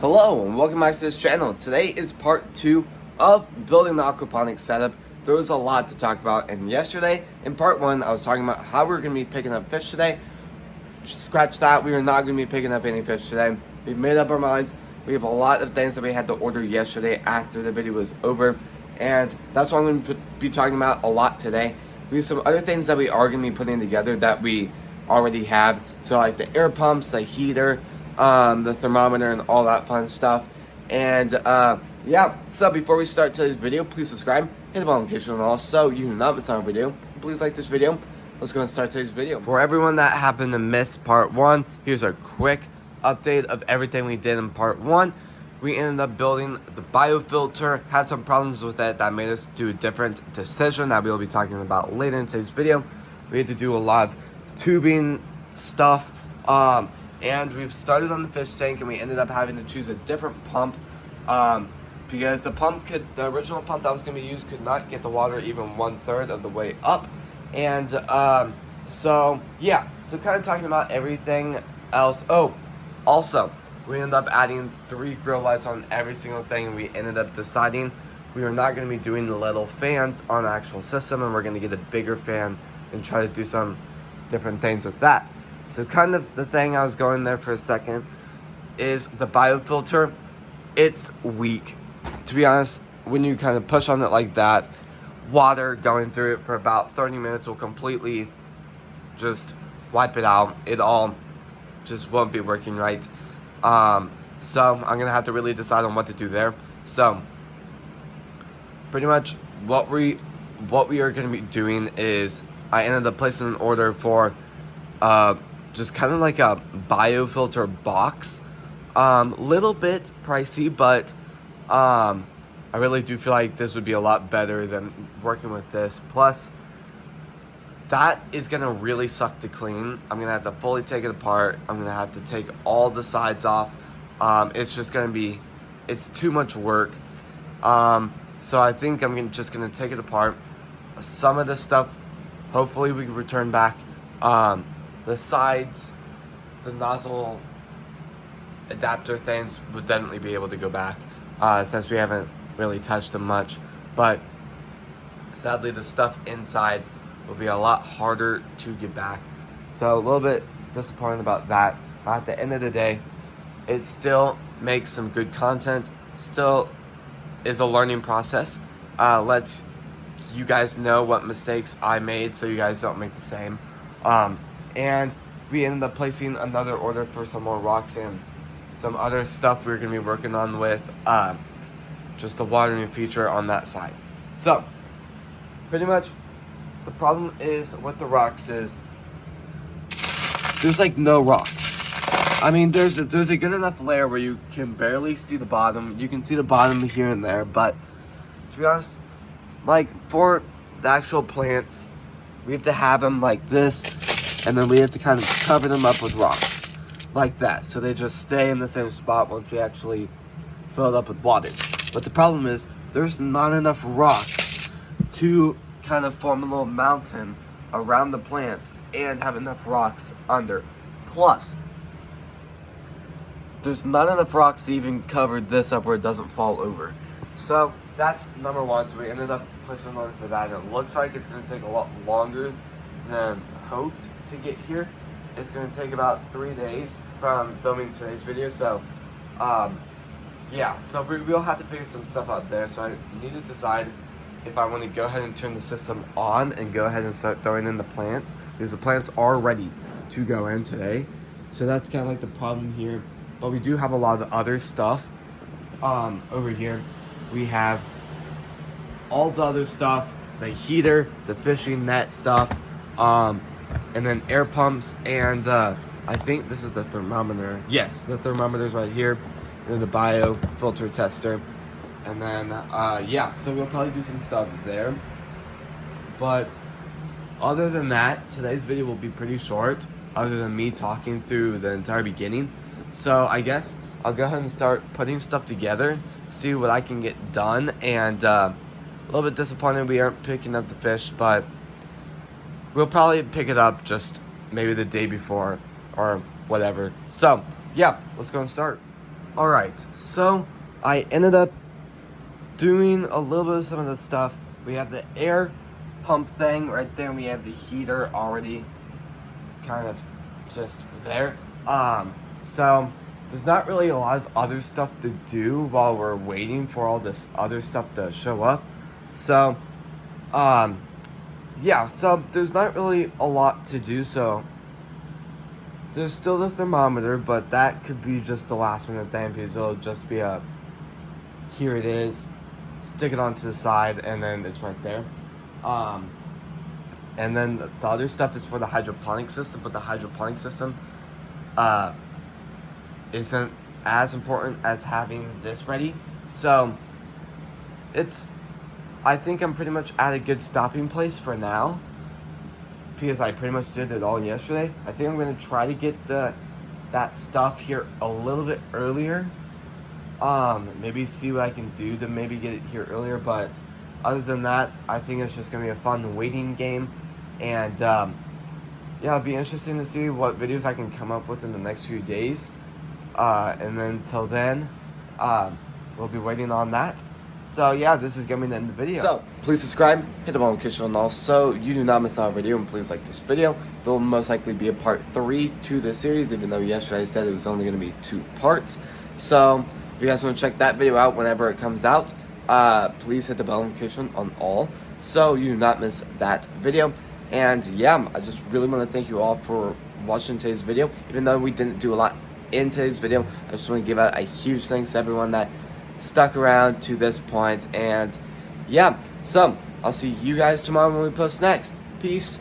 Hello and welcome back to this channel. Today is part 2 of building the aquaponics setup. There was a lot to talk about, and yesterday in part 1 I was talking about how we are going to be picking up fish today. Scratch that, we are not going to be picking up any fish today. We've made up our minds. We have a lot of things that we had to order yesterday after the video was over, and that's what I'm going to be talking about a lot today. We have some other things that we are going to be putting together that we already have, so like the air pumps, the heater, the thermometer, and all that fun stuff. And yeah, so before we start today's video, please subscribe, hit the bell notification and all so you do not miss our video. Please like this video. Let's go and start today's video. For everyone that happened to miss part 1, here's a quick update of everything we did in part 1. We ended up building the biofilter, had some problems with it that made us do a different decision that we will be talking about later in today's video. We had to do a lot of tubing stuff, and we've started on the fish tank, and we ended up having to choose a different pump because the original pump that was going to be used could not get the water even 1/3 of the way up. And so yeah, so kind of talking about everything else. Oh, also, we ended up adding 3 grill lights on every single thing, and we ended up deciding we were not going to be doing the little fans on the actual system, and we're going to get a bigger fan and try to do some different things with that. So kind of the thing I was going there for a second is the biofilter. It's weak. To be honest, when you kind of push on it like that, water going through it for about 30 minutes will completely just wipe it out. It all just won't be working right. So I'm going to have to really decide on what to do there. So pretty much what we are going to be doing is I ended up placing an order for just kind of like a biofilter box. Little bit pricey, but I really do feel like this would be a lot better than working with this. Plus, that is going to really suck to clean. I'm going to have to fully take it apart. I'm going to have to take all the sides off. It's just going to be, it's too much work. So I think I'm just going to take it apart. Some of this stuff, hopefully we can return back. The sides, the nozzle adapter things would definitely be able to go back, since we haven't really touched them much. But sadly, the stuff inside will be a lot harder to get back. So a little bit disappointed about that. But at the end of the day, it still makes some good content. Still is a learning process. Lets you guys know what mistakes I made so you guys don't make the same. And we ended up placing another order for some more rocks and some other stuff we're going to be working on with just the watering feature on that side. So pretty much the problem is with the rocks is there's like no rocks. I mean, there's a good enough layer where you can barely see the bottom. You can see the bottom here and there, but to be honest, like for the actual plants, we have to have them like this, and then we have to kind of cover them up with rocks like that, so they just stay in the same spot once we actually fill it up with water. But the problem is there's not enough rocks to kind of form a little mountain around the plants and have enough rocks under. Plus, there's not enough rocks to even cover this up where it doesn't fall over. So that's number one. So we ended up placing an order for that, and it looks like it's going to take a lot longer than hoped to get here. It's going to take about 3 days from filming today's video. So yeah, so we'll have to figure some stuff out there. So I need to decide if I want to go ahead and turn the system on and go ahead and start throwing in the plants, because the plants are ready to go in today. So that's kind of like the problem here. But we do have a lot of other stuff over here. We have all the other stuff, the heater, the fishing net stuff, and then air pumps, and I think this is the thermometer. Yes, the thermometer's right here, and then the biofilter tester. And then, yeah, so we'll probably do some stuff there. But other than that, today's video will be pretty short, other than me talking through the entire beginning. So I guess I'll go ahead and start putting stuff together, see what I can get done. And a little bit disappointed we aren't picking up the fish, but we'll probably pick it up just maybe the day before or whatever. So yeah, let's go and start. Alright, so I ended up doing a little bit of some of the stuff. We have the air pump thing right there, and we have the heater already kind of just there. So there's not really a lot of other stuff to do while we're waiting for all this other stuff to show up. So, yeah, so there's not really a lot to do. So there's still the thermometer, but that could be just the last minute thing because it'll just be a, here it is, stick it onto the side, and then it's right there. And then the other stuff is for the hydroponic system, but the hydroponic system isn't as important as having this ready. So I think I'm pretty much at a good stopping place for now because I pretty much did it all yesterday. I think I'm going to try to get that stuff here a little bit earlier. Maybe see what I can do to maybe get it here earlier, but other than that, I think it's just going to be a fun waiting game. And yeah, it'll be interesting to see what videos I can come up with in the next few days. And then till then, we'll be waiting on that. So yeah, this is going to be the end of the video. So please subscribe, hit the bell notification on all so you do not miss out on a video, and please like this video. There will most likely be a part 3 to this series, even though yesterday I said it was only going to be 2 parts. So if you guys want to check that video out whenever it comes out, please hit the bell notification on all so you do not miss that video. And yeah, I just really want to thank you all for watching today's video. Even though we didn't do a lot in today's video, I just want to give out a huge thanks to everyone that stuck around to this point. And yeah, so I'll see you guys tomorrow when we post next. Peace.